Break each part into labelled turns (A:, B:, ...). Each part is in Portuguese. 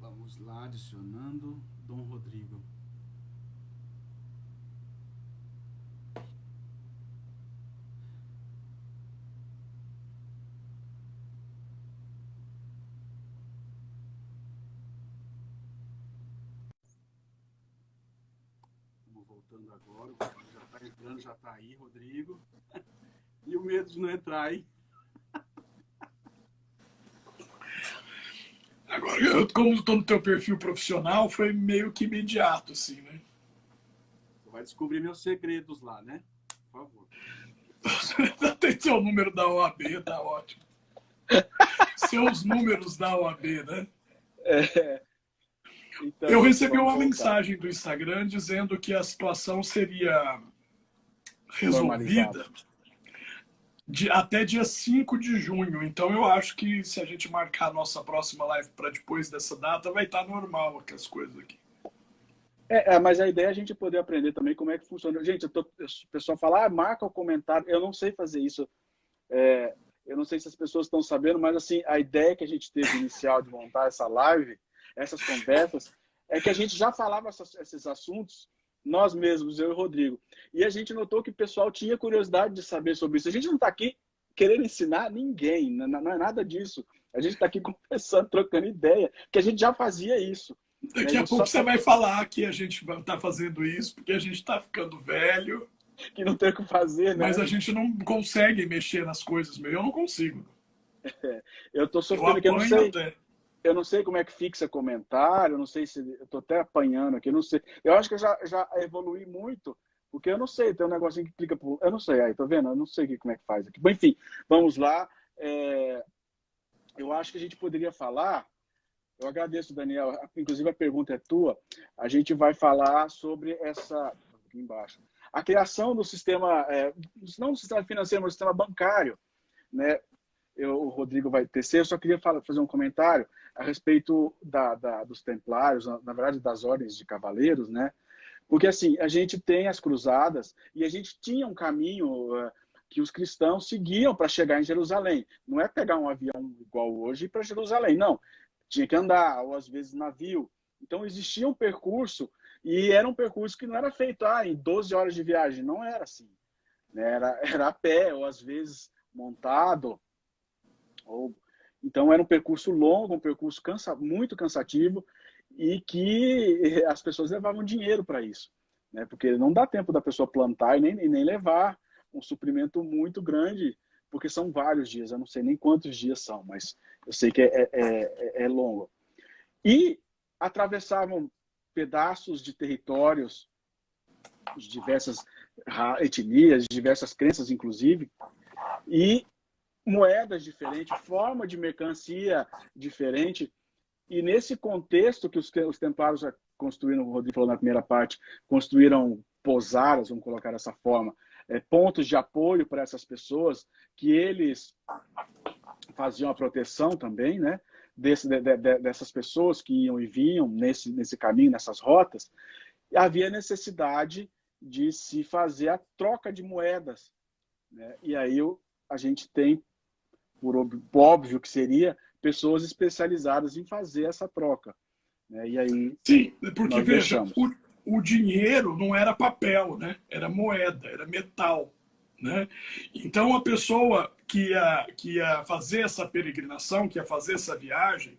A: Vamos lá, adicionando Dom Rodrigo. Vamos voltando agora. O Rodrigo já está entrando, já está aí, Rodrigo. E o medo de não entrar, hein?
B: Agora, eu, como estou no teu perfil profissional, foi meio que imediato, assim, né?
A: Você vai descobrir meus segredos lá, né? Por favor.
B: Tem seu número da OAB, tá ótimo. Seus números da OAB, né?
C: Então,
B: eu
C: gente,
B: recebi uma
C: vamos voltar.
B: mensagem do Instagram dizendo que a situação seria
C: Normalizado.
B: resolvida até dia 5 de junho. Então eu acho que se a gente marcar a nossa próxima live para depois dessa data, vai estar normal aqui as coisas aqui.
C: Mas a ideia é a gente poder aprender também como é que funciona. Gente, o pessoal fala, marca o comentário. Eu não sei fazer isso. Eu não sei se as pessoas estão sabendo, mas assim, a ideia que a gente teve inicial de montar essa live, essas conversas, é que a gente já falava esses assuntos, nós mesmos, eu e o Rodrigo. E a gente notou que o pessoal tinha curiosidade de saber sobre isso. A gente não está aqui querendo ensinar ninguém, não é nada disso. A gente está aqui conversando, trocando ideia, que a gente já fazia isso.
B: Daqui a pouco você vai falar que a gente está fazendo isso porque a gente está ficando velho.
C: Que não tem o que fazer, né?
B: Mas a gente não consegue mexer nas coisas, eu não consigo.
C: Eu tô sofrendo aqui, eu não sei como é que fixa comentário, eu não sei se... Eu tô até apanhando aqui, eu não sei. Eu acho que eu já evolui muito, porque eu não sei, tem um negocinho que clica por... Eu não sei, aí, tá vendo? Eu não sei como é que faz aqui. Bom, enfim, vamos lá. Eu acho que a gente poderia falar... Eu agradeço, Daniel. Inclusive, a pergunta é tua. A gente vai falar sobre essa... Aqui embaixo. A criação do sistema... não do sistema financeiro, mas do sistema bancário. Né? O Rodrigo vai tecer. Eu só queria fazer um comentário a respeito dos templários, na verdade, das ordens de cavaleiros, né? Porque, assim, a gente tem as cruzadas e a gente tinha um caminho... que os cristãos seguiam para chegar em Jerusalém. Não é pegar um avião igual hoje e ir para Jerusalém, não. Tinha que andar, ou às vezes navio. Então existia um percurso, e era um percurso que não era feito em 12 horas de viagem, não era assim. Né? Era a pé, ou às vezes montado. Então era um percurso longo, um percurso muito cansativo, e que as pessoas levavam dinheiro para isso. Né? Porque não dá tempo da pessoa plantar e nem levar um suprimento muito grande, porque são vários dias, eu não sei nem quantos dias são, mas eu sei que é longo. E atravessavam pedaços de territórios de diversas etnias, de diversas crenças, inclusive, e moedas diferentes, forma de mercancia diferente. E nesse contexto que os templários construíram, o Rodrigo falou na primeira parte, construíram pousadas, vamos colocar dessa forma, pontos de apoio para essas pessoas, que eles faziam a proteção também, né, dessas pessoas que iam e vinham nesse caminho, nessas rotas. Havia necessidade de se fazer a troca de moedas. Né? E aí a gente tem, por óbvio que seria, pessoas especializadas em fazer essa troca. Né? E aí,
B: sim, porque veja, o dinheiro não era papel, né? Era moeda, era metal. Né? Então a pessoa que ia fazer essa peregrinação, que ia fazer essa viagem,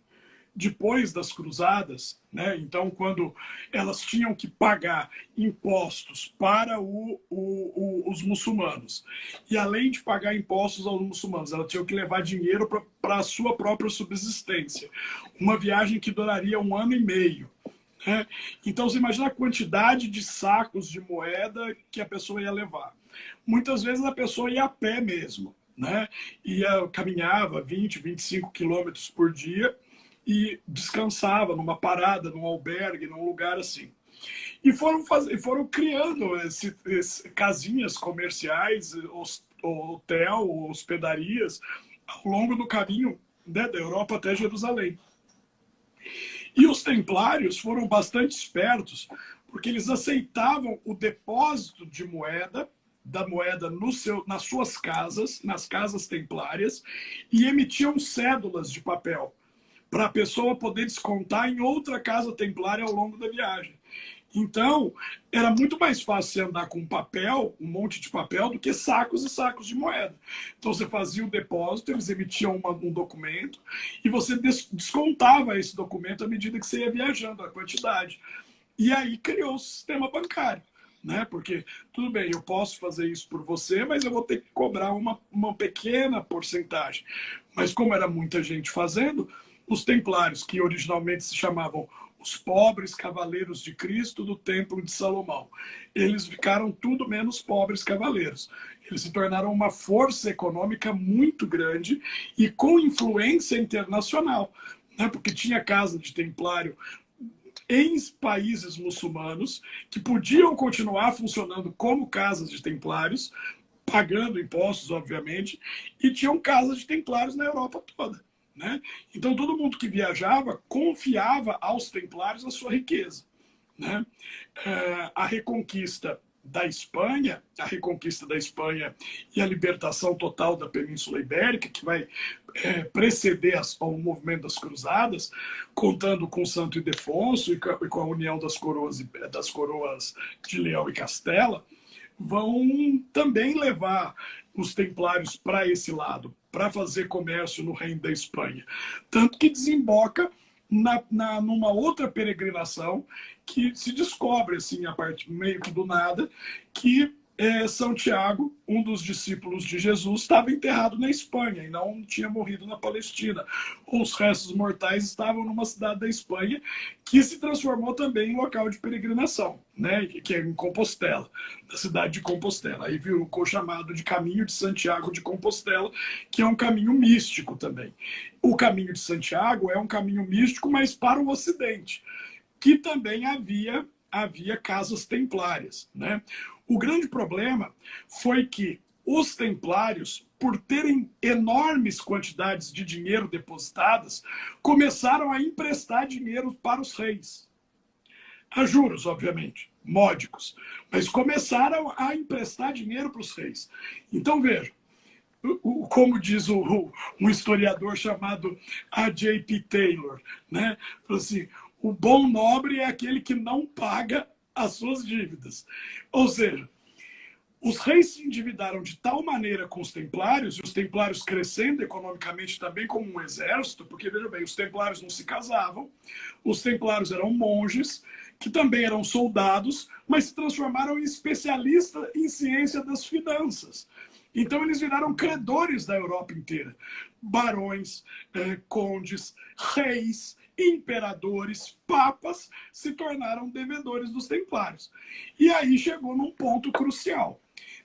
B: depois das cruzadas, né? Então quando elas tinham que pagar impostos para os muçulmanos, e além de pagar impostos aos muçulmanos, elas tinham que levar dinheiro para a sua própria subsistência. Uma viagem que duraria 1 ano e meio. Né? Então você imagina a quantidade de sacos de moeda que a pessoa ia levar. Muitas vezes a pessoa ia a pé mesmo, né? Caminhava 20, 25 quilômetros por dia e descansava numa parada, num albergue, num lugar assim. E foram criando casinhas comerciais, hotel, hospedarias, ao longo do caminho, né, da Europa até Jerusalém. E os templários foram bastante espertos, porque eles aceitavam o depósito de moeda, da moeda nas suas casas, nas casas templárias, e emitiam cédulas de papel. para a pessoa poder descontar em outra casa templária ao longo da viagem. Então, era muito mais fácil você andar com papel, um monte de papel, do que sacos e sacos de moeda. Então, você fazia o depósito, eles emitiam um documento, e você descontava esse documento à medida que você ia viajando, a quantidade. E aí criou o sistema bancário, né? Porque, tudo bem, eu posso fazer isso por você, mas eu vou ter que cobrar uma pequena porcentagem. Mas como era muita gente fazendo, os templários, que originalmente se chamavam os pobres cavaleiros de Cristo do Templo de Salomão, eles ficaram tudo menos pobres cavaleiros. Eles se tornaram uma força econômica muito grande e com influência internacional, né? Porque tinha casa de templário em países muçulmanos que podiam continuar funcionando como casas de templários, pagando impostos, obviamente, e tinham casas de templários na Europa toda, né? Então, todo mundo que viajava confiava aos templários a sua riqueza, né? A reconquista da Espanha e a libertação total da Península Ibérica, que vai preceder ao movimento das Cruzadas, contando com Santo Ildefonso e com a união das coroas de Leão e Castela, vão também levar os templários para esse lado, para fazer comércio no reino da Espanha. Tanto que desemboca numa outra peregrinação que se descobre, assim, a parte meio que do nada, que São Tiago, um dos discípulos de Jesus, estava enterrado na Espanha e não tinha morrido na Palestina. Os restos mortais estavam numa cidade da Espanha que se transformou também em local de peregrinação, né? Que é em Compostela, na cidade de Compostela. Aí ficou chamado de Caminho de Santiago de Compostela, que é um caminho místico também. O Caminho de Santiago é um caminho místico, mas para o Ocidente, que também havia casas templárias, né? O grande problema foi que os templários, por terem enormes quantidades de dinheiro depositadas, começaram a emprestar dinheiro para os reis. A juros, obviamente, módicos, mas começaram a emprestar dinheiro para os reis. Então, veja, como diz um historiador chamado A.J.P. Taylor, né? Falou assim, o bom nobre é aquele que não paga as suas dívidas. Ou seja, os reis se endividaram de tal maneira com os templários, e os templários crescendo economicamente também como um exército, porque, veja bem, os templários não se casavam, os templários eram monges, que também eram soldados, mas se transformaram em especialistas em ciência das finanças. Então, eles viraram credores da Europa inteira. Barões, condes, reis, imperadores, papas se tornaram devedores dos templários. E aí chegou num ponto crucial,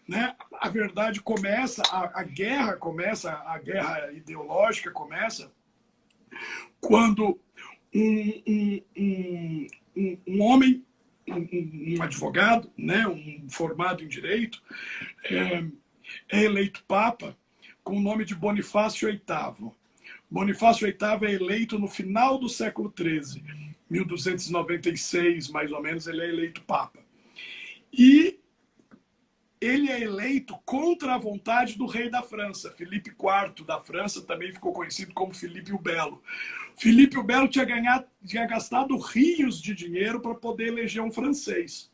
B: né? A verdade começa, a guerra ideológica começa quando um homem, um advogado, né, um formado em direito, é eleito papa com o nome de Bonifácio VIII. Bonifácio VIII é eleito no final do século XIII, 1296, mais ou menos, ele é eleito papa. E ele é eleito contra a vontade do rei da França. Filipe IV da França também ficou conhecido como Filipe o Belo. Filipe o Belo tinha gastado rios de dinheiro para poder eleger um francês,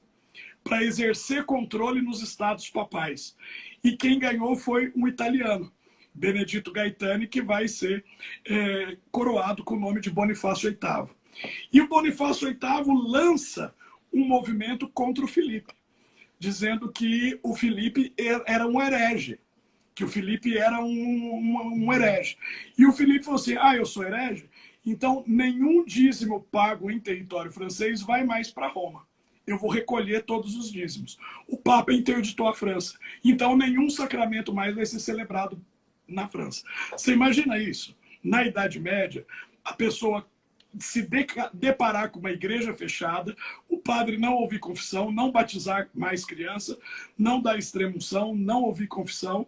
B: para exercer controle nos estados papais. E quem ganhou foi um italiano, Benedito Gaetani, que vai ser coroado com o nome de Bonifácio VIII. E o Bonifácio VIII lança um movimento contra o Filipe, dizendo que o Filipe era um herege, que o Filipe era um herege. E o Filipe falou assim, eu sou herege? Então nenhum dízimo pago em território francês vai mais para Roma. Eu vou recolher todos os dízimos. O Papa interditou a França. Então nenhum sacramento mais vai ser celebrado na França. Você imagina isso? Na Idade Média, a pessoa se deparar com uma igreja fechada, o padre não ouvir confissão, não batizar mais criança, não dar extrema-unção, não ouvir confissão,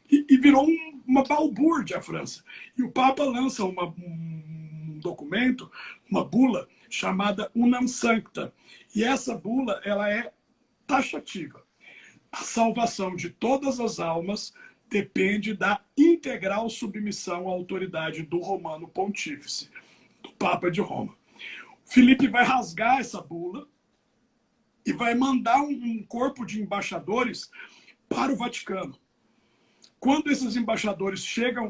B: e virou uma balbúrdia a França. E o Papa lança um documento, uma bula, chamada Unam Sancta. E essa bula, ela é taxativa. A salvação de todas as almas depende da integral submissão à autoridade do Romano Pontífice. Papa de Roma. Filipe vai rasgar essa bula e vai mandar um corpo de embaixadores para o Vaticano. Quando esses embaixadores chegam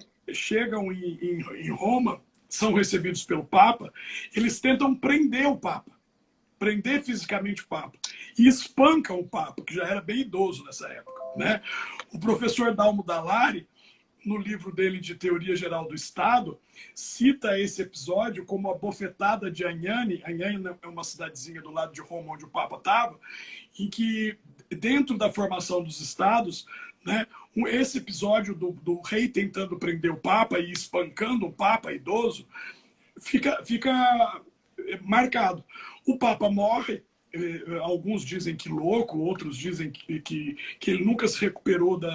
B: em Roma, são recebidos pelo Papa, eles tentam prender o Papa, prender fisicamente o Papa, e espancam o Papa, que já era bem idoso nessa época, né? O professor Dalmo Dallari, no livro dele de Teoria Geral do Estado, cita esse episódio como a bofetada de Anagni. Anagni é uma cidadezinha do lado de Roma, onde o Papa estava, em que, dentro da formação dos estados, né, esse episódio do rei tentando prender o Papa e espancando um Papa idoso fica marcado. O Papa morre, alguns dizem que louco, outros dizem que ele nunca se recuperou do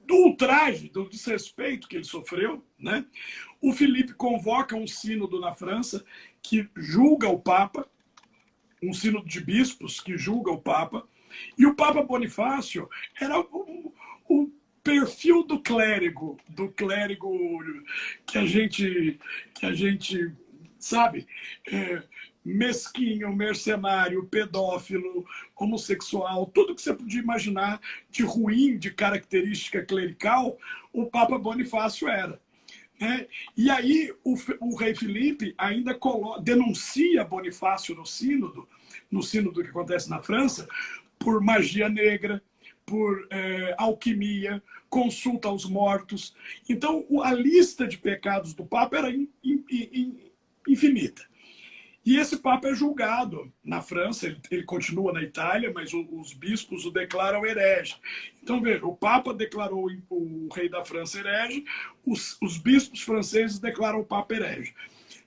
B: ultraje, do desrespeito que ele sofreu, né? O Filipe convoca um sínodo na França que julga o Papa, um sínodo de bispos que julga o Papa, e o Papa Bonifácio era o perfil do clérigo que a gente sabe, mesquinho, mercenário, pedófilo, homossexual, tudo que você podia imaginar de ruim, de característica clerical, o Papa Bonifácio era, né? E aí o rei Filipe ainda denuncia Bonifácio no sínodo que acontece na França, por magia negra, por alquimia, consulta aos mortos. Então, a lista de pecados do Papa era infinita. E esse Papa é julgado na França, ele continua na Itália, mas os bispos o declaram herege. Então, veja, o Papa declarou o rei da França herege, os bispos franceses declaram o Papa herege.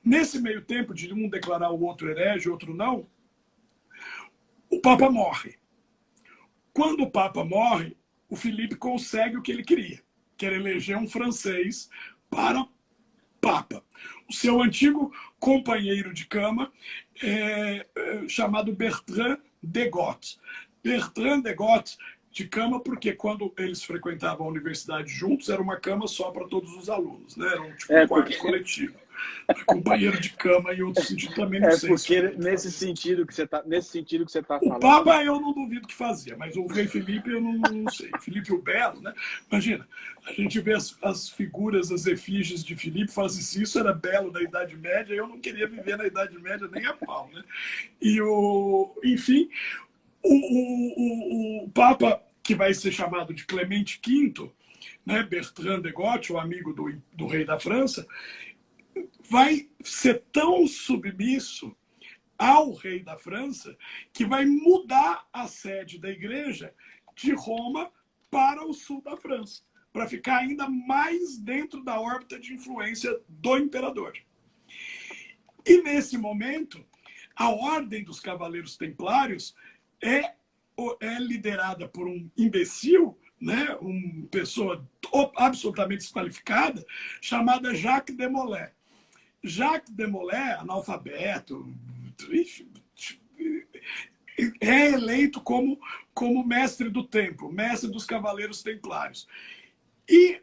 B: Nesse meio tempo, de um declarar o outro herege, outro não, o Papa morre. Quando o Papa morre, o Filipe consegue o que ele queria, que era eleger um francês para Papa. O seu antigo companheiro de cama, chamado Bertrand de Goth. Bertrand de Goth de cama, porque quando eles frequentavam a universidade juntos, era uma cama só para todos os alunos, né? Era um tipo um quarto coletivo. Companheiro de cama em outro sentido também não sei.
C: Porque nesse sentido que você está falando.
B: O Papa eu não duvido que fazia, mas o rei Filipe eu não sei. Filipe o Belo, né? Imagina, a gente vê as figuras, as efígies de Filipe e fala assim, se isso era belo na Idade Média, eu não queria viver na Idade Média nem a pau, né? E enfim, o Papa, que vai ser chamado de Clemente V, né? Bertrand de Goth, o amigo do rei da França, vai ser tão submisso ao rei da França que vai mudar a sede da igreja de Roma para o sul da França, para ficar ainda mais dentro da órbita de influência do imperador. E nesse momento, a Ordem dos Cavaleiros Templários é liderada por um imbecil, né, uma pessoa absolutamente desqualificada, chamada Jacques de Molay. Jacques de Molay, analfabeto, é eleito como mestre do templo, mestre dos Cavaleiros Templários. E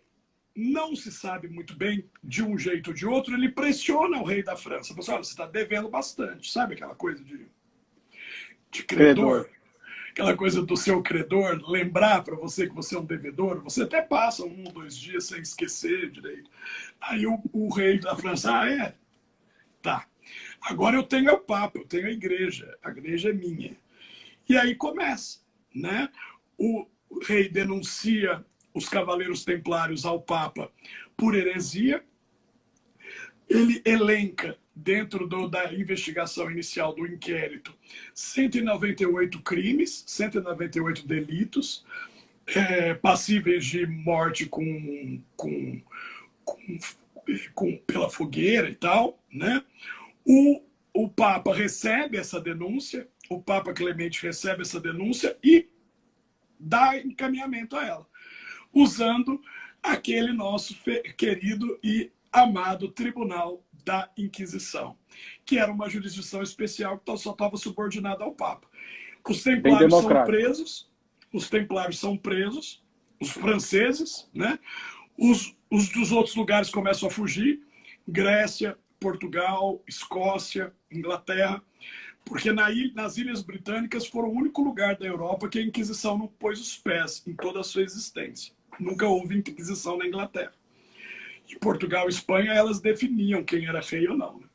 B: não se sabe muito bem, de um jeito ou de outro, ele pressiona o rei da França. Fala assim, olha, você está devendo bastante. Sabe aquela coisa de credor? Aquela coisa do seu credor, lembrar para você que você é um devedor, você até passa 1 ou 2 dias sem esquecer direito. Aí o rei da França, tá. Agora eu tenho o Papa, eu tenho a igreja é minha. E aí começa, né? O rei denuncia os Cavaleiros Templários ao Papa por heresia, ele elenca, dentro da investigação inicial do inquérito, 198 crimes, 198 delitos, passíveis de morte pela fogueira e tal, né? O Papa recebe essa denúncia, o Papa Clemente recebe essa denúncia e dá encaminhamento a ela, usando aquele nosso querido e amado Tribunal da Inquisição, que era uma jurisdição especial que só estava subordinada ao Papa. Os templários são presos, os franceses, né? Os dos outros lugares começam a fugir, Grécia, Portugal, Escócia, Inglaterra, porque nas Ilhas Britânicas foram o único lugar da Europa que a Inquisição não pôs os pés em toda a sua existência. Nunca houve Inquisição na Inglaterra. Em Portugal e Espanha, elas definiam quem era rei ou não. Né?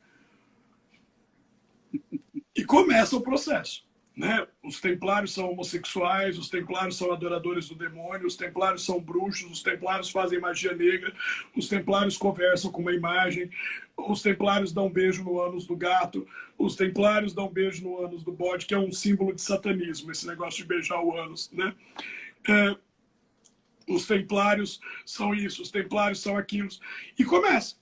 B: E começa o processo. Né? Os templários são homossexuais, os templários são adoradores do demônio, os templários são bruxos, os templários fazem magia negra, os templários conversam com uma imagem, os templários dão um beijo no ânus do gato, os templários dão um beijo no ânus do bode, que é um símbolo de satanismo, esse negócio de beijar o ânus. Né? Os templários são isso, os templários são aquilo. E começa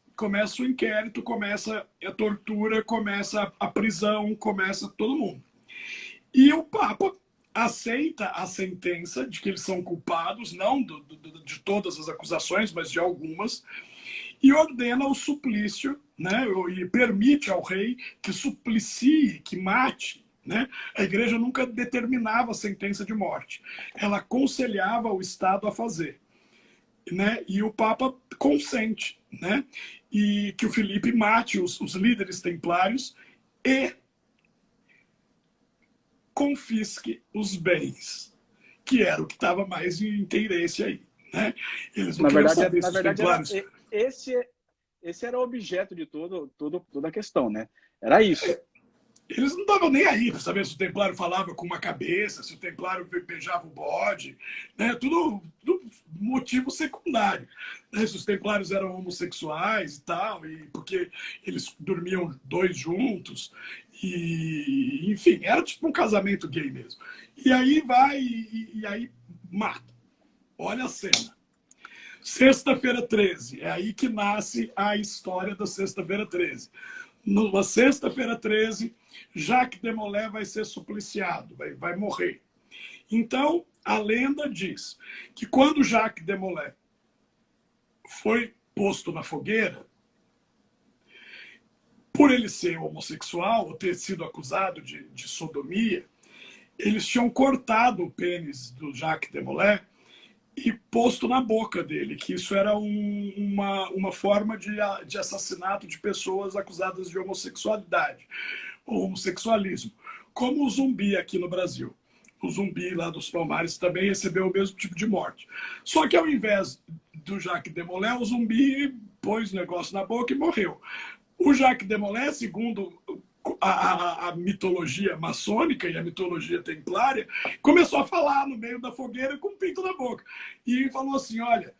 B: o inquérito, começa a tortura, começa a prisão, começa todo mundo. E o Papa aceita a sentença de que eles são culpados, não de todas as acusações, mas de algumas, e ordena o suplício, né, e permite ao rei que suplicie, que mate. Né? A igreja nunca determinava a sentença de morte. Ela aconselhava o Estado a fazer. Né? E o Papa consente, né? E que o Filipe mate os líderes templários e confisque os bens, que era o que estava mais em interesse aí. Né? Eles não queriam saber se os templários...
C: esse era o objeto de toda a questão, né? Era isso.
B: Eles não estavam nem aí para saber se o templário falava com uma cabeça, se o templário beijava o bode, né? Tudo motivo secundário. Né? Se os templários eram homossexuais e tal, porque eles dormiam dois juntos, e enfim, era tipo um casamento gay mesmo. E aí vai, e aí mata. Olha a cena. Sexta-feira 13, é aí que nasce a história da Sexta-feira 13. Numa sexta-feira 13, Jacques de Molay vai ser supliciado, vai morrer. Então, a lenda diz que quando Jacques de Molay foi posto na fogueira, por ele ser homossexual, ou ter sido acusado de sodomia, eles tinham cortado o pênis do Jacques de Molay e posto na boca dele, que isso era uma forma de assassinato de pessoas acusadas de homossexualidade, ou homossexualismo, como o Zumbi aqui no Brasil. O Zumbi lá dos Palmares também recebeu o mesmo tipo de morte. Só que ao invés do Jacques de Molay, o Zumbi pôs o negócio na boca e morreu. O Jacques de Molay, segundo a mitologia maçônica e a mitologia templária, começou a falar no meio da fogueira com o pinto na boca. E falou assim, olha,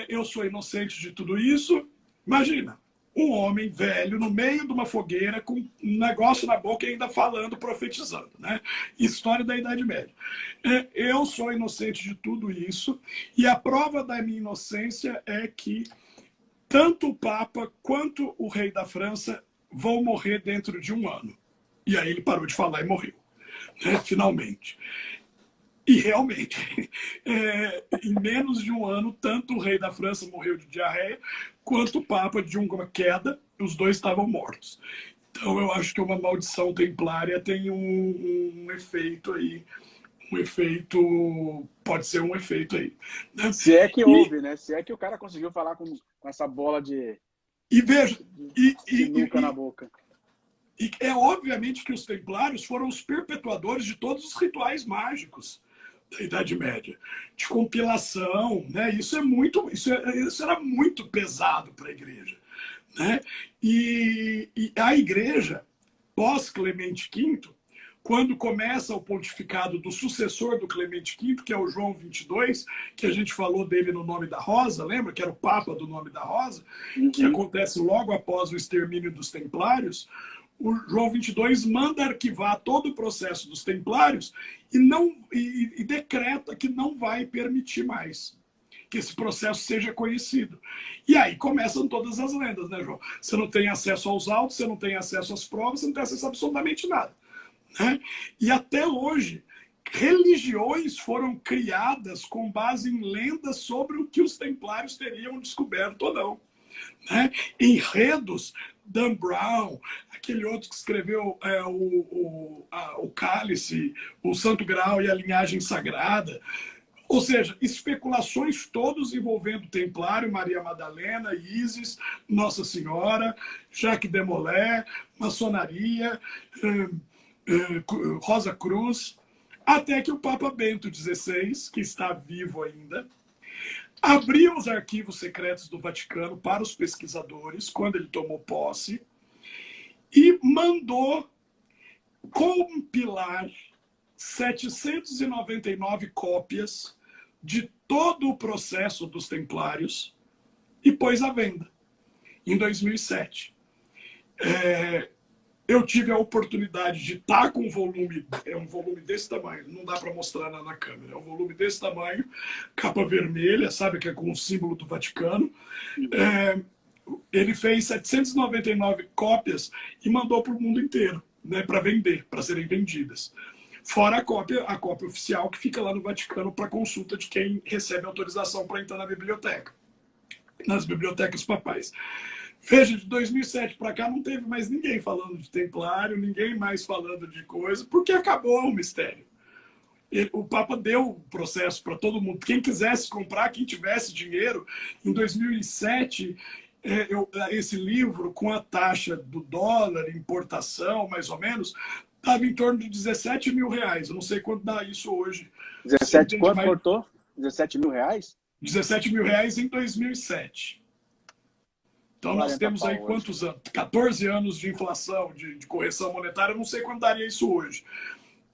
B: eu sou inocente de tudo isso. Imagina, um homem velho no meio de uma fogueira com um negócio na boca e ainda falando, profetizando. Né? História da Idade Média. Eu sou inocente de tudo isso e a prova da minha inocência é que tanto o Papa quanto o rei da França vão morrer dentro de 1 ano. E aí ele parou de falar e morreu. Né? Finalmente. E realmente, em menos de 1 ano, tanto o rei da França morreu de diarreia, quanto o Papa de uma queda, os dois estavam mortos. Então eu acho que uma maldição templária tem um efeito aí. Pode ser um efeito aí. Né?
C: Se é que houve, né? Se é que o cara conseguiu falar com essa bola de...
B: E veja,
C: sinuca na boca.
B: E é obviamente que os templários foram os perpetuadores de todos os rituais mágicos da Idade Média, de compilação, né? Isso era muito pesado para a igreja, né? E a igreja, pós Clemente V, quando começa o pontificado do sucessor do Clemente V, que é o João XXII, que a gente falou dele no Nome da Rosa, lembra? Que era o Papa do Nome da Rosa, que acontece logo após o extermínio dos Templários. O João XXII manda arquivar todo o processo dos Templários e decreta que não vai permitir mais que esse processo seja conhecido. E aí começam todas as lendas, né, João? Você não tem acesso aos autos, você não tem acesso às provas, você não tem acesso a absolutamente nada. Né? E até hoje, religiões foram criadas com base em lendas sobre o que os templários teriam descoberto ou não. Né? Enredos, Dan Brown, aquele outro que escreveu o Cálice, o Santo Graal e a Linhagem Sagrada, Ou seja, especulações todos envolvendo Templário, Maria Madalena, Isis, Nossa Senhora, Jacques de Molay, maçonaria, Rosa Cruz, até que o Papa Bento XVI, que está vivo ainda, abriu os arquivos secretos do Vaticano para os pesquisadores, quando ele tomou posse, e mandou compilar 799 cópias de todo o processo dos Templários e pôs à venda, em 2007. Eu tive a oportunidade de estar com um volume, é um volume desse tamanho, não dá para mostrar na câmera, é um volume desse tamanho, capa vermelha, sabe, que é com o símbolo do Vaticano. Ele fez 799 cópias e mandou para o mundo inteiro, né, para vender, para serem vendidas. Fora a cópia oficial que fica lá no Vaticano para consulta de quem recebe autorização para entrar na biblioteca, nas bibliotecas papais. Veja, de 2007 para cá não teve mais ninguém falando de Templário, ninguém mais falando de coisa, porque acabou o mistério. O Papa deu o processo para todo mundo. Quem quisesse comprar, quem tivesse dinheiro, em 2007, esse livro, com a taxa do dólar, importação, mais ou menos, estava em torno de 17 mil reais. Eu não sei quanto dá isso hoje.
C: 17, quanto cortou? 17 mil reais?
B: 17 mil reais em 2007. Então nós temos aí quantos anos? 14 anos de inflação, de correção monetária, eu não sei quanto daria isso hoje.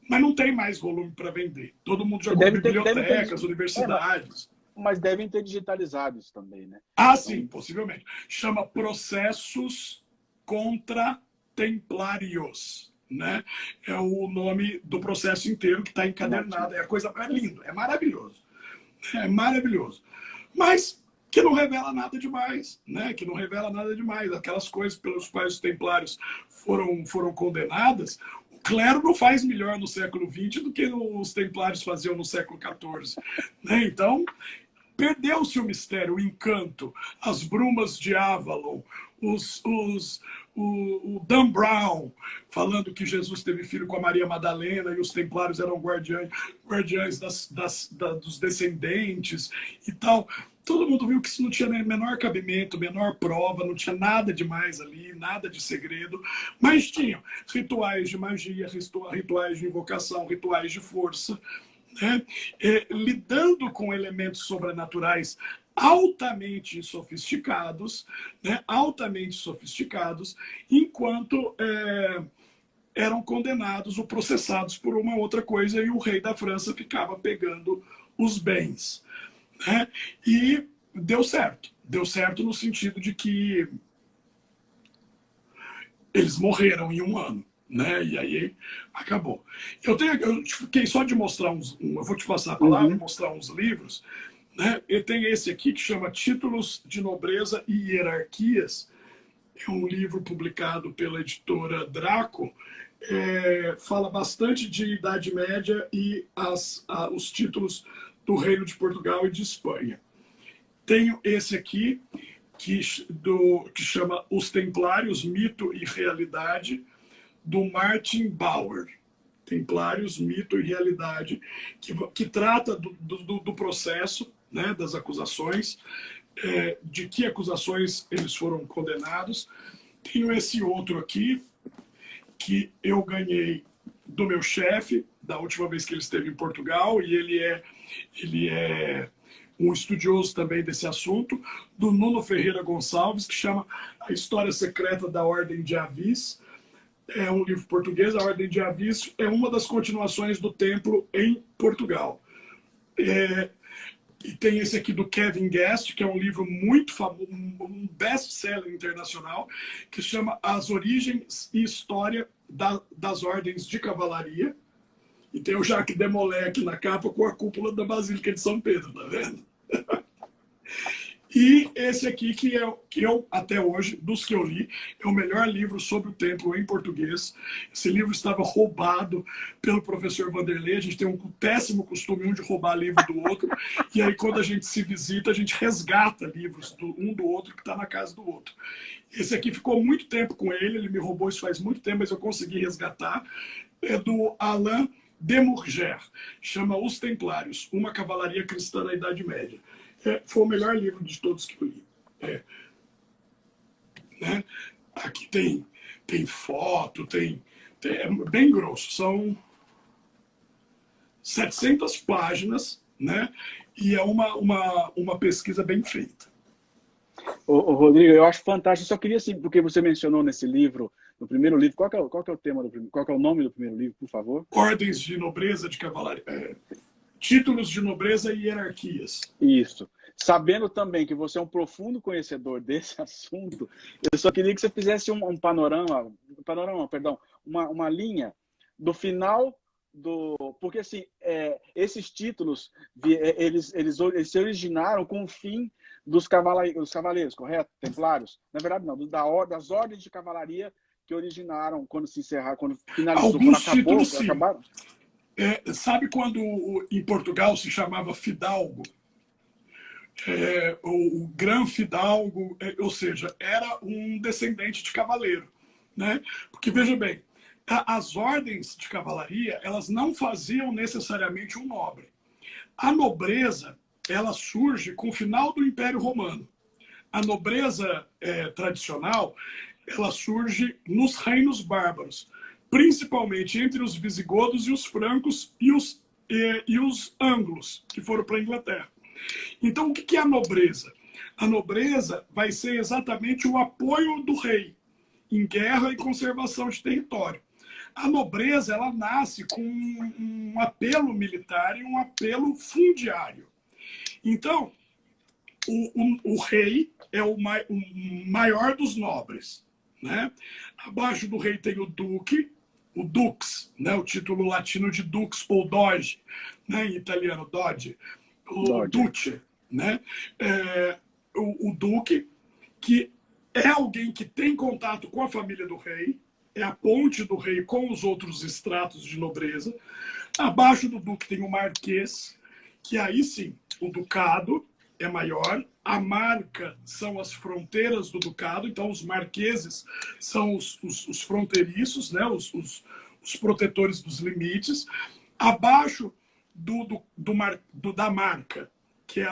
B: Mas não tem mais volume para vender. Todo mundo já comprou bibliotecas, universidades.
C: Mas devem ter digitalizado isso também, né?
B: Ah, sim, possivelmente. Chama Processos contra Templários, né? É o nome do processo inteiro que está encadernado. É lindo, é maravilhoso. É maravilhoso. Mas que não revela nada demais, né? Que não revela nada demais. Aquelas coisas pelas quais os templários foram condenadas, o clero não faz melhor no século XX do que os templários faziam no século XIV. Né? Então, perdeu-se o mistério, o encanto, as brumas de Avalon, o Dan Brown falando que Jesus teve filho com a Maria Madalena e os templários eram guardiães dos descendentes e tal. Todo mundo viu que isso não tinha nem menor cabimento, menor prova, não tinha nada demais ali, nada de segredo, mas tinham rituais de magia, rituais de invocação, rituais de força, né? Lidando com elementos sobrenaturais altamente sofisticados, né? Altamente sofisticados, enquanto eram condenados ou processados por uma outra coisa e o rei da França ficava pegando os bens. Né? E deu certo. Deu certo no sentido de que eles morreram em um ano. Né? E aí acabou. Eu fiquei só de mostrar eu vou te passar a palavra, mostrar uns livros. Né? E tem esse aqui que chama Títulos de Nobreza e Hierarquias. É um livro publicado pela editora Draco. Fala bastante de Idade Média e os títulos do Reino de Portugal e de Espanha. Tenho esse aqui, que chama Os Templários, Mito e Realidade, do Martin Bauer. Templários, Mito e Realidade, que trata do processo, né, das acusações, de que acusações eles foram condenados. Tenho esse outro aqui, que eu ganhei do meu chefe, da última vez que ele esteve em Portugal, e ele é um estudioso também desse assunto, do Nuno Ferreira Gonçalves, que chama A História Secreta da Ordem de Avis. É um livro português. A Ordem de Avis é uma das continuações do Templo em Portugal. E tem esse aqui do Kevin Guest, que é um livro muito famoso, um best-seller internacional, que chama As Origens e História das Ordens de Cavalaria. E tem o Jacques de Molay aqui na capa com a cúpula da Basílica de São Pedro, tá vendo? E esse aqui, que eu, até hoje, dos que eu li, é o melhor livro sobre o templo em português. Esse livro estava roubado pelo professor Vanderlei. A gente tem um péssimo costume de roubar livro do outro. E aí, quando a gente se visita, a gente resgata livros um do outro que está na casa do outro. Esse aqui ficou muito tempo com ele me roubou isso faz muito tempo, mas eu consegui resgatar. É do Alain de Murger, chama Os Templários, uma cavalaria cristã na Idade Média. Foi o melhor livro de todos que eu li. Né? Aqui tem foto, é bem grosso, são 700 páginas, né? E é uma pesquisa bem feita.
C: Ô, Rodrigo, eu acho fantástico. Só queria, assim, porque você mencionou nesse livro, no primeiro livro, qual que é o tema do primeiro, qual que é o nome do primeiro livro, por favor?
B: Ordens de nobreza de cavalaria, títulos de nobreza e hierarquias.
C: Isso. Sabendo também que você é um profundo conhecedor desse assunto, eu só queria que você fizesse um panorama, perdão, uma linha do final porque assim, esses títulos eles se originaram com o fim dos cavaleiros, correto? Templários? Na verdade, não, das ordens de cavalaria que originaram quando se encerrar, quando finalizou,
B: alguns
C: quando acabou,
B: títulos, sim.
C: Acabaram?
B: Sabe quando em Portugal se chamava fidalgo? O Gran Fidalgo, ou seja, era um descendente de cavaleiro, né? Porque, veja bem, as ordens de cavalaria, elas não faziam necessariamente um nobre. A nobreza, ela surge com o final do Império Romano. A nobreza tradicional, ela surge nos reinos bárbaros, principalmente entre os visigodos e os francos e os ângulos, que foram para a Inglaterra. Então, o que é a nobreza? A nobreza vai ser exatamente o apoio do rei em guerra e conservação de território. A nobreza, ela nasce com um apelo militar e um apelo fundiário. Então, o rei é o maior dos nobres, né? Abaixo do rei tem o duque, o dux, né? O título latino de dux ou doge, né? Em italiano, doge. O duce, né? O duque, que é alguém que tem contato com a família do rei, é a ponte do rei com os outros estratos de nobreza. Abaixo do duque tem o marquês, que aí sim, o ducado é maior, a marca são as fronteiras do ducado, então os marqueses são os fronteiriços, né? os protetores dos limites. Abaixo da marca, que é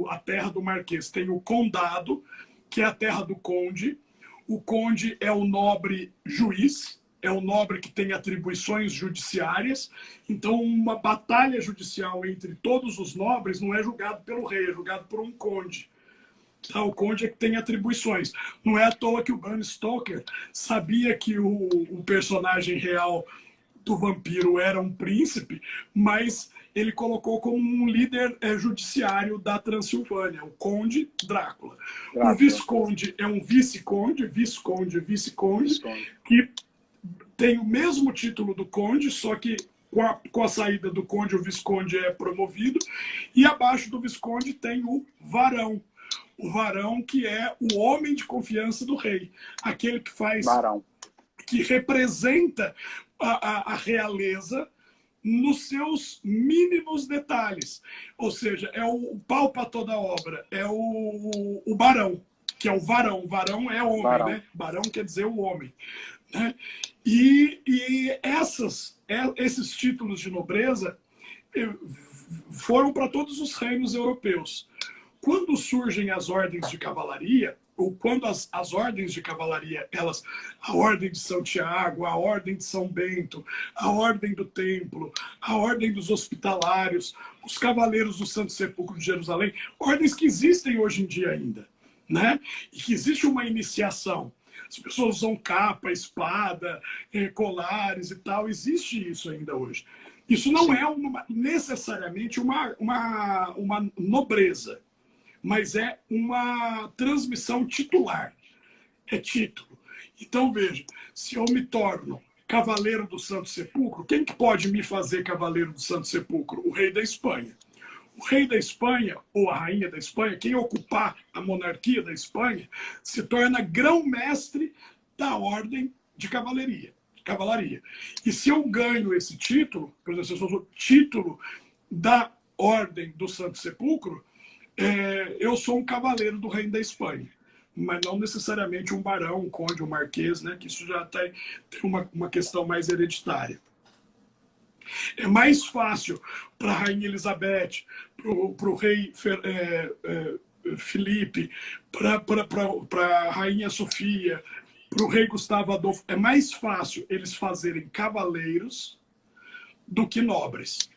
B: a terra do marquês, tem o condado, que é a terra do conde. O conde é o nobre juiz, é o nobre que tem atribuições judiciárias. Então, uma batalha judicial entre todos os nobres não é julgado pelo rei, é julgado por um conde. Tá? O conde é que tem atribuições. Não é à toa que o Bram Stoker sabia que o personagem real do vampiro era um príncipe, mas ele colocou como um líder judiciário da Transilvânia, o Conde Drácula. O Visconde é um vice-conde, que tem o mesmo título do conde, só que com a saída do conde, o visconde é promovido, e abaixo do visconde tem o varão. O varão, que é o homem de confiança do rei, aquele que faz...
C: Varão.
B: Que representa a realeza nos seus mínimos detalhes. Ou seja, é o pau para toda obra, é o barão, que é o varão. Varão é homem, varão. Né? Barão quer dizer o homem. Né? E esses títulos de nobreza foram para todos os reinos europeus. Quando surgem as ordens de cavalaria, ou quando as ordens de cavalaria, a ordem de São Tiago, a ordem de São Bento, a ordem do Templo, a ordem dos hospitalários, os cavaleiros do Santo Sepulcro de Jerusalém, ordens que existem hoje em dia ainda, né? E que existe uma iniciação. As pessoas usam capa, espada, colares e tal, existe isso ainda hoje. Isso não é necessariamente uma nobreza, mas é uma transmissão titular, é título. Então, veja, se eu me torno cavaleiro do Santo Sepulcro, quem que pode me fazer cavaleiro do Santo Sepulcro? O rei da Espanha. O rei da Espanha, ou a rainha da Espanha, quem ocupar a monarquia da Espanha, se torna grão-mestre da ordem de cavalaria. E se eu ganho esse título, por exemplo, se eu sou o título da ordem do Santo Sepulcro, eu sou um cavaleiro do reino da Espanha, mas não necessariamente um barão, um conde, um marquês, né? Que isso já tem uma questão mais hereditária. É mais fácil para a Rainha Elizabeth, para o rei Felipe, para a Rainha Sofia, para o rei Gustavo Adolfo, é mais fácil eles fazerem cavaleiros do que nobres.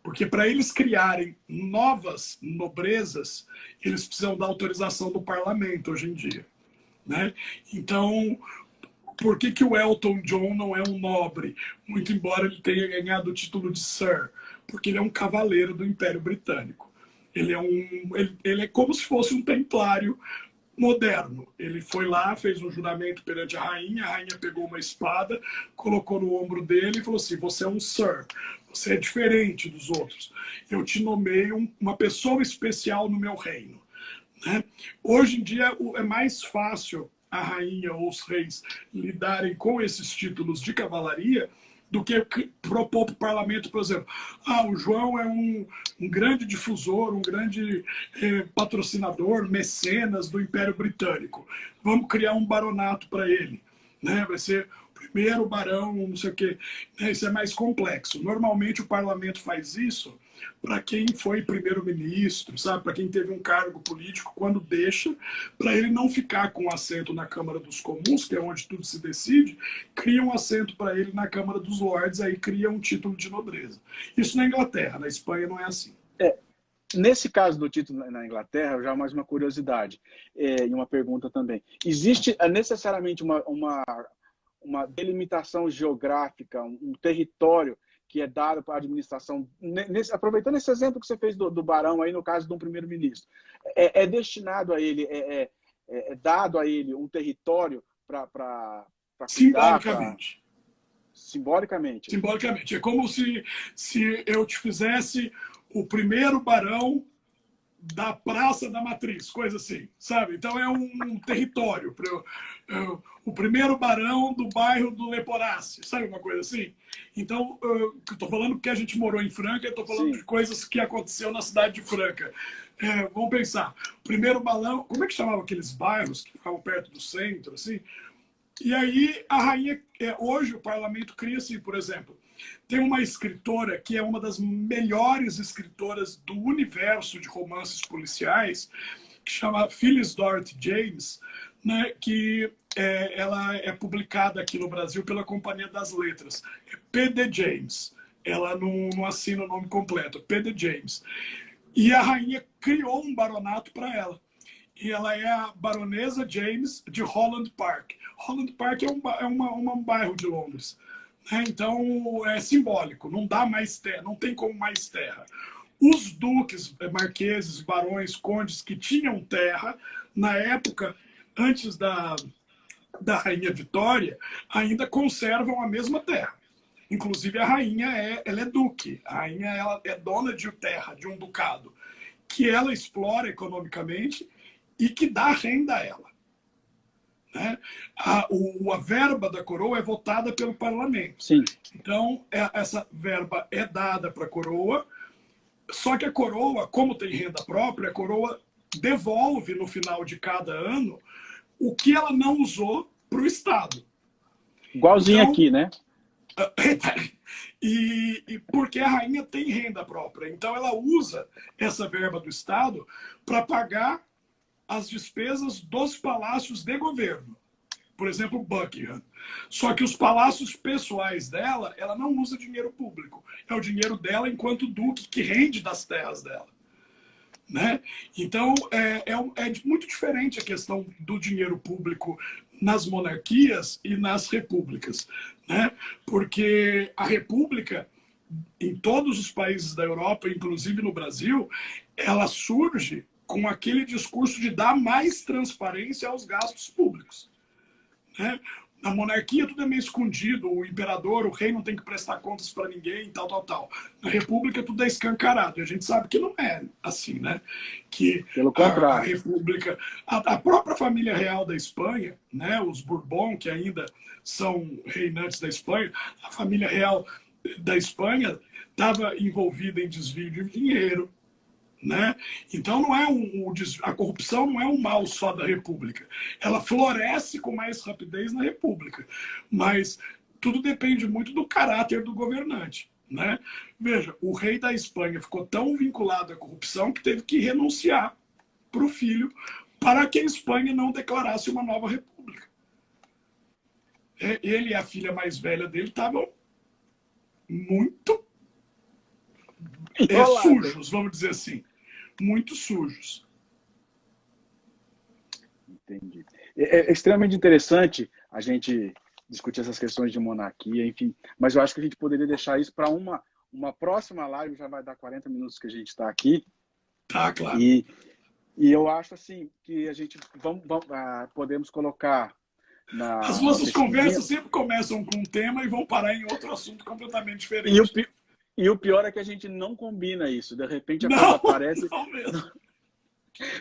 B: Porque para eles criarem novas nobrezas, eles precisam da autorização do parlamento hoje em dia, né? Então, por que o Elton John não é um nobre? Muito embora ele tenha ganhado o título de Sir. Porque ele é um cavaleiro do Império Britânico. Ele é como se fosse um templário moderno. Ele foi lá, fez um juramento perante a rainha pegou uma espada, colocou no ombro dele e falou assim, você é um Sir, você é diferente dos outros. Eu te nomeio uma pessoa especial no meu reino. Né? Hoje em dia é mais fácil a rainha ou os reis lidarem com esses títulos de cavalaria do que propor para o parlamento, por exemplo, o João é um grande difusor, um grande patrocinador, mecenas do Império Britânico. Vamos criar um baronato para ele. Né? Vai ser o primeiro barão, não sei o quê. Isso é mais complexo. Normalmente o parlamento faz isso para quem foi primeiro-ministro, sabe? Para quem teve um cargo político, quando deixa, para ele não ficar com um assento na Câmara dos Comuns, que é onde tudo se decide, cria um assento para ele na Câmara dos Lordes, aí cria um título de nobreza. Isso na Inglaterra, na Espanha não é assim.
C: Nesse caso do título na Inglaterra, já mais uma curiosidade e uma pergunta também. Existe necessariamente uma delimitação geográfica, um território que é dado para a administração, aproveitando esse exemplo que você fez do barão aí no caso de um primeiro-ministro, é destinado a ele, é dado a ele um território para
B: simbolicamente.
C: Simbolicamente.
B: Simbolicamente. É como se eu te fizesse o primeiro barão da Praça da Matriz, coisa assim, sabe? Então é um território. O primeiro barão do bairro do Leporace, sabe uma coisa assim? Então, eu estou falando porque a gente morou em Franca, eu estou falando de coisas que aconteceu na cidade de Franca. Vamos pensar. Primeiro balão, como é que chamavam aqueles bairros que ficavam perto do centro, assim? E aí a rainha, hoje o parlamento cria assim, por exemplo, tem uma escritora que é uma das melhores escritoras do universo de romances policiais, que chama Phyllis Dorothy James, né, que ela é publicada aqui no Brasil pela Companhia das Letras. É P.D. James. Ela não assina o nome completo, P.D. James. E a rainha criou um baronato para ela. E ela é a baronesa James de Holland Park. Holland Park é um bairro de Londres. Então é simbólico, não dá mais terra, não tem como mais terra. Os duques, marqueses, barões, condes que tinham terra, na época, antes da Rainha Vitória, ainda conservam a mesma terra. Inclusive a rainha ela é duque, a rainha ela é dona de terra, de um ducado, que ela explora economicamente e que dá renda a ela. Né? A verba da coroa é votada pelo parlamento.
C: Sim.
B: Então, essa verba é dada para a coroa, só que a coroa, como tem renda própria, a coroa devolve no final de cada ano o que ela não usou para o Estado.
C: Igualzinho então, aqui, né?
B: E porque a rainha tem renda própria. Então, ela usa essa verba do Estado para pagar as despesas dos palácios de governo. Por exemplo, Buckingham. Só que os palácios pessoais dela, ela não usa dinheiro público. É o dinheiro dela enquanto duque que rende das terras dela. Né? Então, é muito diferente a questão do dinheiro público nas monarquias e nas repúblicas. Né? Porque a república, em todos os países da Europa, inclusive no Brasil, ela surge com aquele discurso de dar mais transparência aos gastos públicos. Né? Na monarquia tudo é meio escondido, o imperador, o rei não tem que prestar contas para ninguém, tal. Na república tudo é escancarado, e a gente sabe que não é assim, né? Que
C: pelo contrário.
B: A república, a própria família real da Espanha, né? Os Bourbon, que ainda são reinantes da Espanha, a família real da Espanha estava envolvida em desvio de dinheiro. Né? Então não é a corrupção não é um mal só da República. Ela floresce com mais rapidez na República. Mas tudo depende muito do caráter do governante. né? Veja, o rei da Espanha ficou tão vinculado à corrupção que teve que renunciar para o filho para que a Espanha não declarasse uma nova república. Ele e a filha mais velha dele estavam muito sujos, vamos dizer assim. Muito sujos.
C: Entendi. É extremamente interessante a gente discutir essas questões de monarquia, enfim. Mas eu acho que a gente poderia deixar isso para uma próxima live, já vai dar 40 minutos que a gente está aqui.
B: Tá, claro.
C: E eu acho assim que a gente podemos colocar
B: as nossas conversas sempre começam com um tema e vão parar em outro assunto completamente diferente.
C: E o pior é que a gente não combina isso. De repente a coisa aparece.
B: Não mesmo.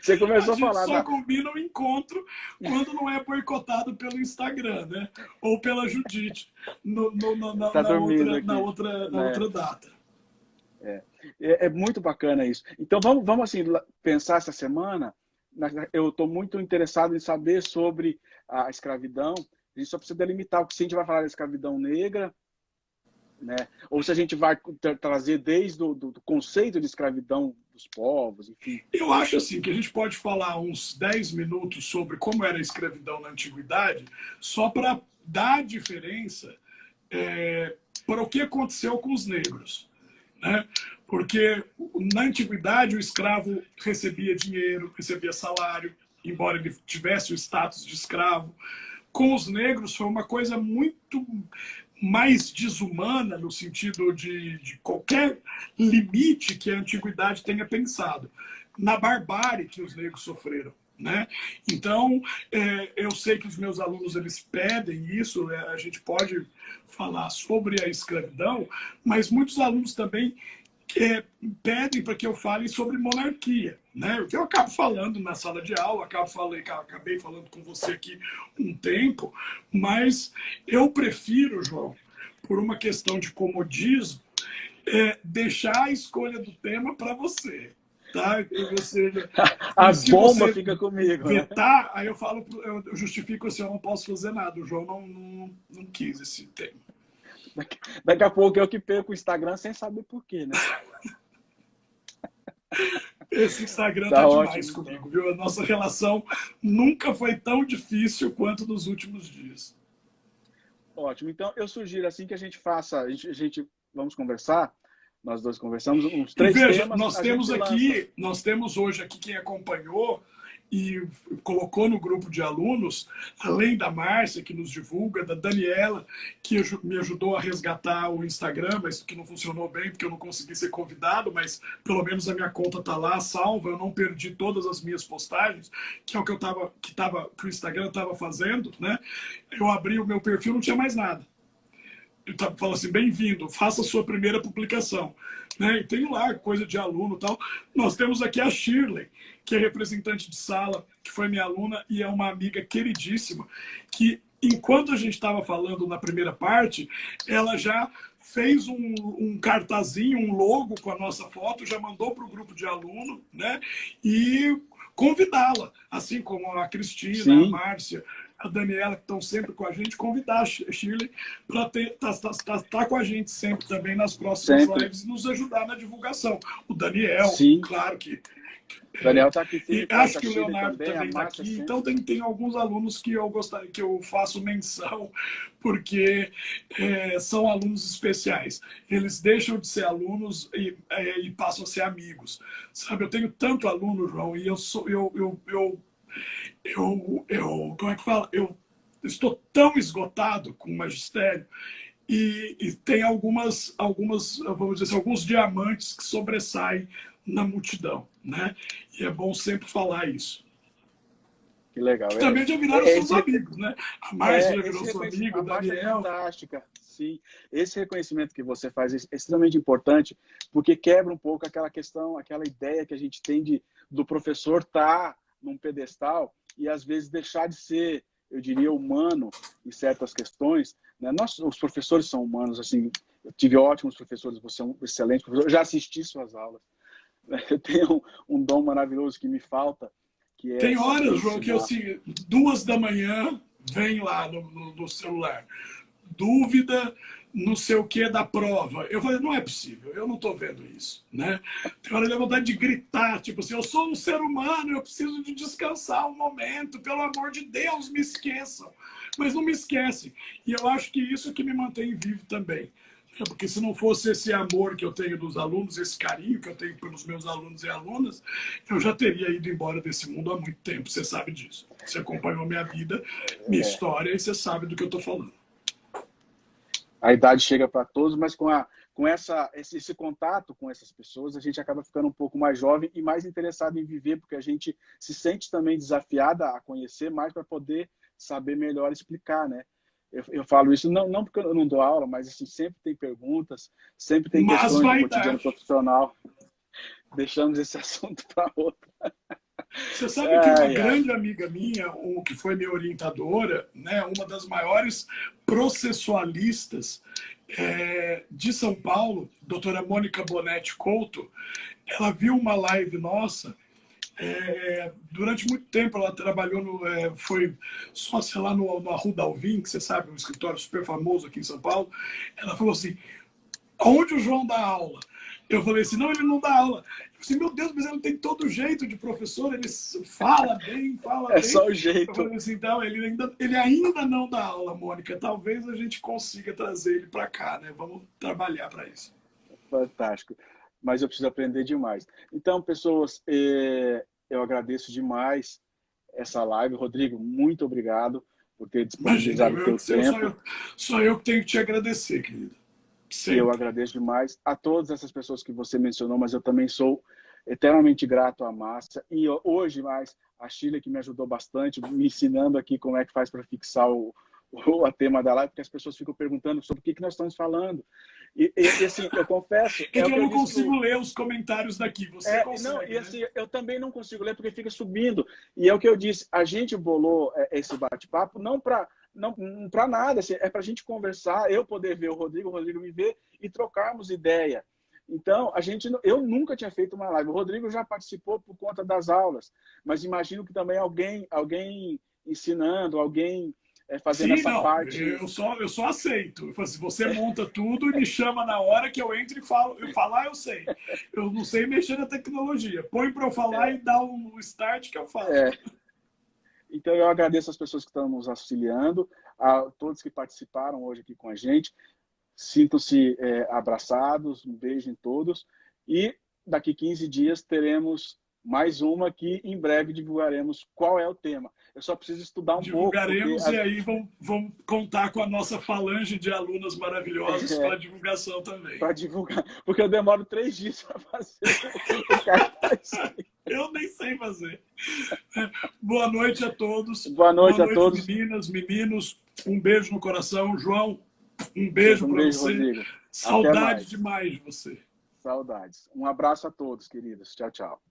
C: Você começou a falar.
B: A gente só combina o encontro quando não é boicotado pelo Instagram, né? Ou pela Judite na outra data.
C: É muito bacana isso. Então vamos assim pensar essa semana. Eu estou muito interessado em saber sobre a escravidão. A gente só precisa delimitar o que se a gente vai falar da escravidão negra, né? Ou se a gente vai trazer desde do conceito de escravidão dos povos, enfim.
B: Eu acho assim que a gente pode falar uns 10 minutos sobre como era a escravidão na antiguidade, só para dar diferença para o que aconteceu com os negros, né? Porque na antiguidade o escravo recebia dinheiro, recebia salário, embora ele tivesse o status de escravo. Com os negros foi uma coisa muito mais desumana no sentido de qualquer limite que a antiguidade tenha pensado, na barbárie que os negros sofreram, né? Então, eu sei que os meus alunos eles pedem isso, a gente pode falar sobre a escravidão, mas muitos alunos também pedem para que eu fale sobre monarquia, né? O que eu acabo falando na sala de aula, acabei falando com você aqui um tempo, mas eu prefiro, João, por uma questão de comodismo, deixar a escolha do tema para você. Tá?
C: A bomba fica comigo.
B: Vetar, né? Aí eu falo, eu justifico assim, eu não posso fazer nada. O João não quis esse tema.
C: Daqui a pouco eu que perco o Instagram sem saber por quê, né?
B: Esse Instagram tá demais comigo, viu? A nossa relação nunca foi tão difícil quanto nos últimos dias.
C: Ótimo. Então, eu sugiro assim que a gente faça, vamos conversar, nós dois conversamos uns 3 temas.
B: Nós temos hoje aqui quem acompanhou e colocou no grupo de alunos, além da Márcia, que nos divulga, da Daniela, que me ajudou a resgatar o Instagram, mas que não funcionou bem, porque eu não consegui ser convidado, mas pelo menos a minha conta está lá, salva, eu não perdi todas as minhas postagens, que é o que que o Instagram estava fazendo, né? Eu abri o meu perfil, não tinha mais nada. Eu falo assim, bem-vindo, faça a sua primeira publicação. Né? E tem lá coisa de aluno e tal. Nós temos aqui a Shirley, que é representante de sala, que foi minha aluna e é uma amiga queridíssima, que enquanto a gente estava falando na primeira parte, ela já fez um cartazinho, um logo com a nossa foto, já mandou para o grupo de aluno, né? E convidá-la, assim como a Cristina, sim, a Márcia, a Daniela, que estão sempre com a gente, convidar a Shirley para estar com a gente sempre também nas próximas lives e nos ajudar na divulgação. O Daniel, sim, claro que...
C: O Daniel está aqui.
B: E acho que o Leonardo também está aqui. Sempre. Então tem alguns alunos que eu gostaria que eu faço menção, porque são alunos especiais. Eles deixam de ser alunos e passam a ser amigos. Sabe, eu tenho tanto aluno, João, e como é que fala? Eu estou tão esgotado com o magistério e tem algumas, vamos dizer assim, alguns diamantes que sobressaem na multidão, né? E é bom sempre falar isso.
C: Que legal.
B: Que também já viraram seus amigos, né? A Márcia já virou seu amigo, o Daniel.
C: Fantástica. Sim, esse reconhecimento que você faz é extremamente importante, porque quebra um pouco aquela questão, aquela ideia que a gente tem do professor estar num pedestal e às vezes deixar de ser, eu diria, humano em certas questões, né? Os professores são humanos, assim, eu tive ótimos professores, você é um excelente professor, eu já assisti suas aulas. Eu tenho um dom maravilhoso que me falta, que é...
B: Tem horas, João, que eu, assim, 2 da manhã, vem lá no celular. dúvida, não sei o que da prova. Eu falei, não é possível, eu não estou vendo isso, né? Tem hora de vontade de gritar, tipo assim, eu sou um ser humano, eu preciso de descansar um momento, pelo amor de Deus, me esqueçam. Mas não me esquecem. E eu acho que isso que me mantém vivo também. Porque se não fosse esse amor que eu tenho dos alunos, esse carinho que eu tenho pelos meus alunos e alunas, eu já teria ido embora desse mundo há muito tempo, você sabe disso. Você acompanhou minha vida, minha história, e você sabe do que eu estou falando.
C: A idade chega para todos, mas com esse contato com essas pessoas, a gente acaba ficando um pouco mais jovem e mais interessado em viver, porque a gente se sente também desafiada a conhecer mais para poder saber melhor explicar, né? Eu falo isso não porque eu não dou aula, mas assim, sempre tem perguntas, sempre tem questões do cotidiano profissional. Deixamos esse assunto para outra.
B: Você sabe que uma grande amiga minha, que foi minha orientadora, né, uma das maiores processualistas de São Paulo, doutora Mônica Bonetti Couto, ela viu uma live nossa. Durante muito tempo ela trabalhou foi sócia lá no Arruda Alvim, que você sabe, um escritório super famoso aqui em São Paulo. Ela falou assim, onde o João dá aula? Eu falei assim, não, ele não dá aula. Eu falei assim, meu Deus, mas ele tem todo jeito de professor, ele fala bem, fala bem.
C: É só o jeito.
B: Eu falei assim, então, ele ainda não dá aula, Mônica. Talvez a gente consiga trazer ele para cá, né? Vamos trabalhar para isso.
C: Fantástico. Mas eu preciso aprender demais. Então, pessoas, eu agradeço demais essa live. Rodrigo, muito obrigado por ter disponibilizado o teu tempo.
B: Só eu que tenho que te agradecer, querido. Sempre.
C: Eu agradeço demais a todas essas pessoas que você mencionou, mas eu também sou eternamente grato à Márcia. E hoje mais a Sheila, que me ajudou bastante, me ensinando aqui como é que faz para fixar o tema da live, porque as pessoas ficam perguntando sobre o que nós estamos falando. E assim, eu confesso...
B: eu não consigo ler os comentários daqui, você consegue,
C: não, e
B: né?
C: assim, eu também não consigo ler porque fica subindo. E é o que eu disse, a gente bolou esse bate-papo não para nada, assim, é para a gente conversar, eu poder ver o Rodrigo me ver e trocarmos ideia. Então, eu nunca tinha feito uma live. O Rodrigo já participou por conta das aulas, mas imagino que também alguém ensinando, alguém fazendo essa parte.
B: Eu só aceito. Você monta tudo e me chama na hora que eu entro e falo. Eu falar, eu sei. Eu não sei mexer na tecnologia. Põe para eu falar e dá um start que eu falo.
C: Então, eu agradeço as pessoas que estão nos auxiliando, a todos que participaram hoje aqui com a gente. Sintam-se abraçados, um beijo em todos. E daqui 15 dias teremos mais uma que em breve divulgaremos qual é o tema. Eu só preciso estudar um pouco.
B: Divulgaremos e aí vamos contar com a nossa falange de alunas maravilhosas para a divulgação também.
C: Para divulgar, porque eu demoro 3 dias para fazer o cartaz.
B: Eu nem sei fazer. Boa noite a todos.
C: Boa noite a todos.
B: Meninas, meninos. Um beijo no coração. João, um beijo para você.
C: Rodrigo.
B: Saudade demais de você.
C: Saudades. Um abraço a todos, queridos. Tchau, tchau.